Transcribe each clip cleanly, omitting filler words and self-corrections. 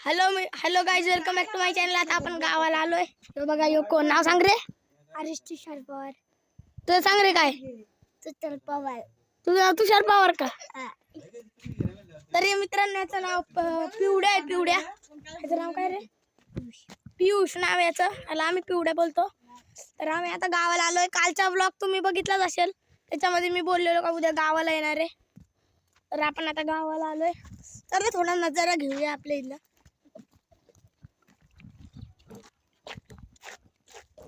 Hello guys, welcome back to my channel. आता आपण गावाला आलोय। हे बघा, यो कोण नाव सांग रे? हरीश तुषार पवार। तुझं सांग रे काय? तुषार पवार। तुझं नाव तुषार पवार का? तरी मित्रांनो, याचं नाव पिवड्या आहे। पिवड्या, याचं नाव काय रे? पियुष नाव याचं। याला आम्ही पिवड्या बोलतो। तर आम्ही आता गावाला आलोय। कालचा ब्लॉग तुम्ही बघितलाच असेल, त्याच्यामध्ये मी बोललेलो का उद्या गावाला येणार आहे। तर आपण आता गावाला आलोय। तर थोडा नजारा घेऊया आपल्या इथला।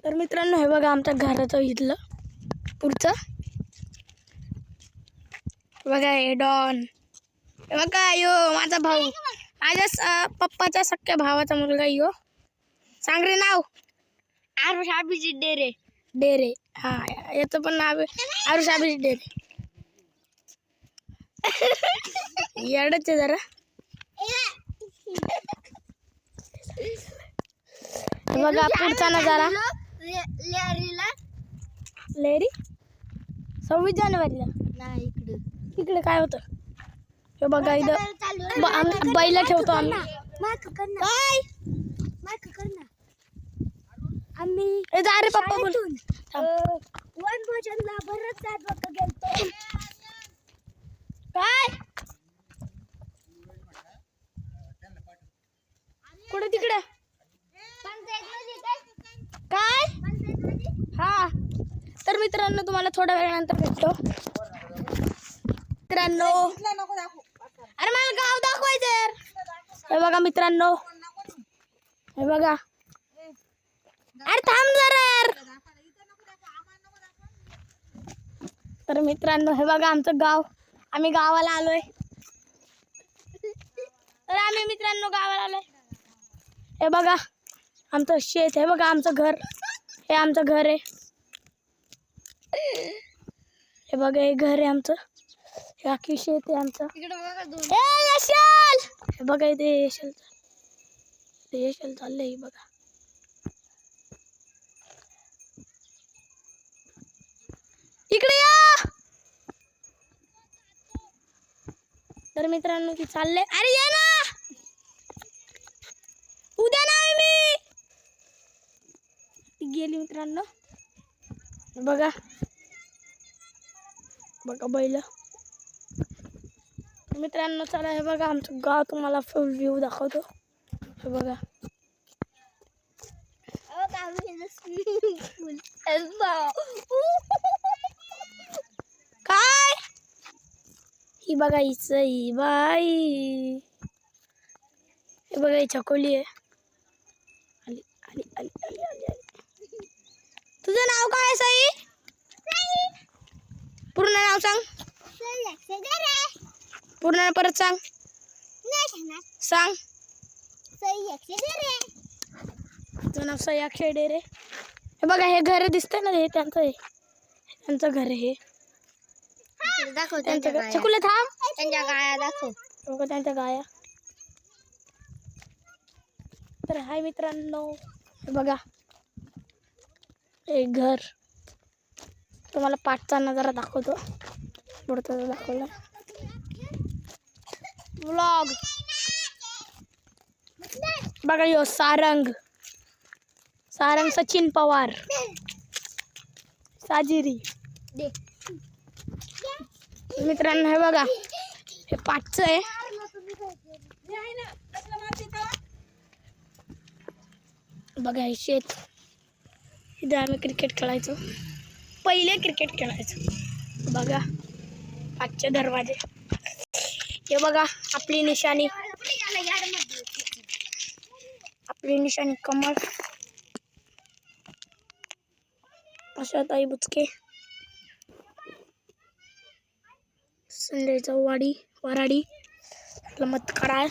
तर मित्रांनो, हे बघा आमच्या घराचं इथलं पुढचं बघा, हे डॉन। हे बघा, यो माझा भाऊ, माझ्या पप्पाच्या सख्या भावाचा मुलगा यो। सांग रे नाव? आरुष अभिजित डेरे। डेरे, हा, याचं पण नाव आहे आरुष अभिजित डेरे। येडच आहे जरा। बघा पुढचा नजारा। लेरी 26 जानेवारीला नाही, इकडे काय होतं? हे बघा, इथं बैल ठेवतो आम्ही। काय आम्ही अरे पप्पा बोल। वनभोजनला बरंच गेलतो। काय कुठे तिकडे काय? हा, तर मित्रांनो, तुम्हाला थोड्या वेळानंतर भेटतो। मित्रांनो, अरे मला गाव दाखवायचं यार। हे बघा मित्रांनो, हे बघा। अरे थांब जरा यार। तर मित्रांनो, हे बघा आमचं गाव। आम्ही गावाला आलोय। तर आम्ही मित्रांनो गावाला आलोय। हे बघा आमचं शेत, हे बघा आमचं घर, हे आमचं घर आहे। हे बघा, हे घर आहे आमचं, हे अख्खी शेत आहे आमचं। हे बघा, इथे यशल चाललंय बघा। इकडे या। तर मित्रांनो, ती चाललंय। अरे ये ना, उद्या नाही मी। ती गेली मित्रांनो। बघा बघा बैल। मित्रांनो चला, हे बघा आमचं गाव, तुम्हाला फुल व्ह्यू दाखवतो। हे बघा, काय ही बघा, ही बाई। हे बघा, ही छकोली आहे। आली आली आली आली आली आली। तुझं नाव काय साई? पूर्ण नाव सांग। पूर्ण परत सांग। सांग। तुझं नाव सई अक्षय डेरे। हे बघा, हे घर दिसतंय ना, हे त्यांचं आहे। त्यांचं घर आहे हे। दाखव त्यांच्या छकुले थांब। त्यांच्या गाया दाखव। बघा त्यांच्या गाया। तर हाय मित्रांनो, हे बघा, एक घर। तुम्हाला पाठचा नजारा दाखवतो। पुढचा दाखवला व्लॉग। बघा, यो सारंग सचिन पवार साजिरी। मित्रांनो, हे बघा, हे पाठचं आहे। बघा, हे शेत। इथे आम्ही क्रिकेट खेळायचो, पहिले क्रिकेट खेळायचो। बघा पाचचे दरवाजे। हे बघा आपली निशाणी, कमळ। आशाताई बुचके, संजयचा वराडी, मत कराळ।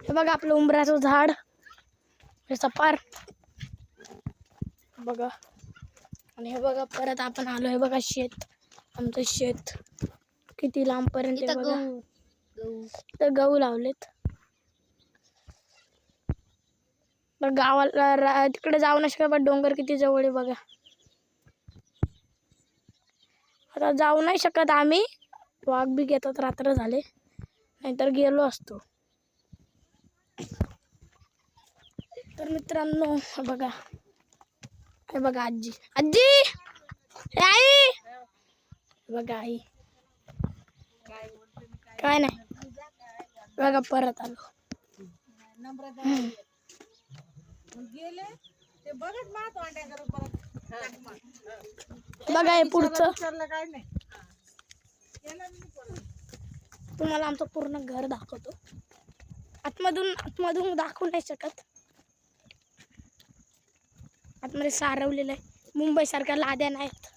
हे बघा आपलं उंबराचं झाड, हे सपार बघा। आणि हे बघा परत आपण आलो। हे बघा शेत, आमचं शेत किती लांबपर्यंत आहे बघा। तर गहू लावलेत। गावाला तिकडे जाऊ नाही शकत, डोंगर किती जवळ आहे बघा। आता जाऊ नाही शकत आम्ही, वाघ बी घेतात, रात्र झाले, नाहीतर गेलो असतो। तर मित्रांनो हे बघा आजी आजी हे आई बघा आई काय नाही बघा परत आलो बघा हे पुढचं तुम्हाला आमचं पूर्ण घर दाखवतो आतमधून दाखवू नाही शकत आतमध्ये सारवलेलं आहे मुंबई सारख्या लाद्या नाहीत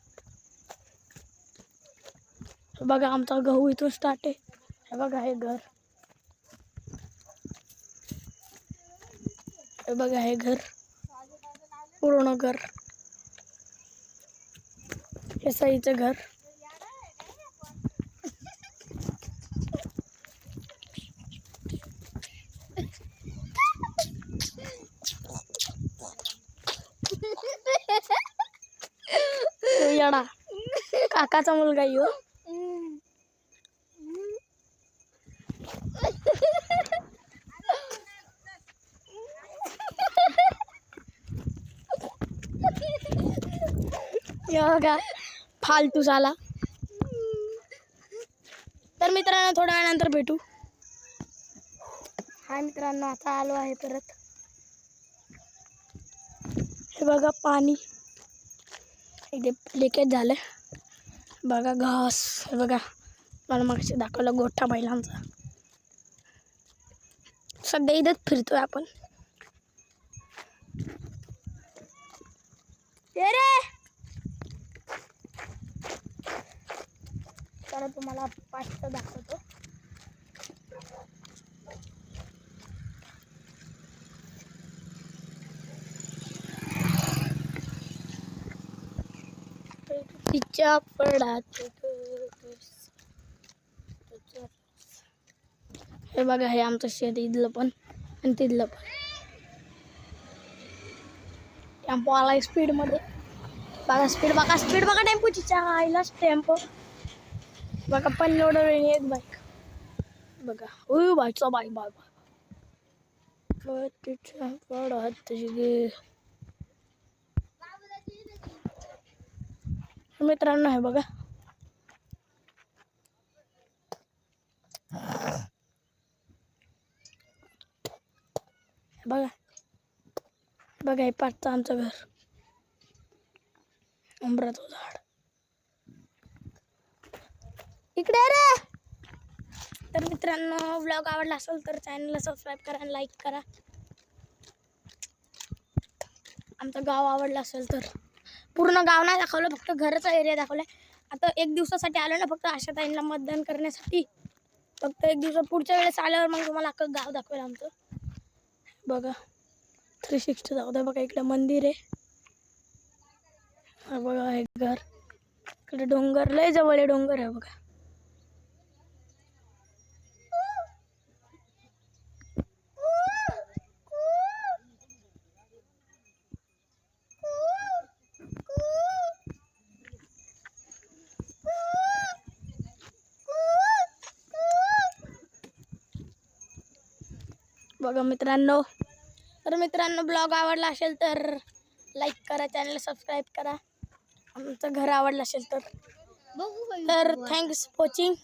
बघा आमचा गहू इथून स्टार्ट आहे हे बघा हे घर हे बघा हे घर पूर्ण घर हे सईचं घर येडा काकाचा मुलगा यो बघा फालतू झाला तर मित्रांनो थोड्या वेळानंतर भेटू हाय मित्रांनो आता आलो आहे परत हे बघा पाणी इथे लिकेज झालं बघा घास हे बघा मला मागचे दाखवलं गोठा बैलांचा सध्या इथेच फिरतोय आपण तर तुम्हाला पाच दाखवतो तिच्या पडात हे बघा हे आमचं शेत इथलं पण आणि तिथलं पण टेम्पो आला स्पीड मध्ये बघा स्पीड बघा टेम्पोची आईलाच टेम्पो बघा पण लोडर एक बाईक बघा ओ बाईकचा बाईक तिच्या पडात मित्रांनो आहे बघा बघा हे पाठचं आमचं घर उंबराचं झाड इकडे रे तर मित्रांनो ब्लॉग आवडला असेल तर चॅनलला सबस्क्राईब करा आणि लाईक करा आमचं गाव आवडलं असेल तर पूर्ण गाव नाही दाखवलं फक्त घराचा एरिया दाखवलाय आता एक दिवसासाठी आलो ना फक्त आशाताईंना मतदान करण्यासाठी फक्त एक दिवस पुढच्या वेळेस आल्यावर मग तुम्हाला अख्खं गाव दाखवेल आमचं बघा 360 दाखवतंय बघा इकडे मंदिर आहे बघा हे घर इकडे डोंगर लय जवळ आहे डोंगर आहे बघा बघा मित्रांनो तर मित्रांनो ब्लॉग आवडला असेल तर लाईक करा चॅनल सबस्क्राईब करा आमचं घर आवडलं असेल तर थँक्स वॉचिंग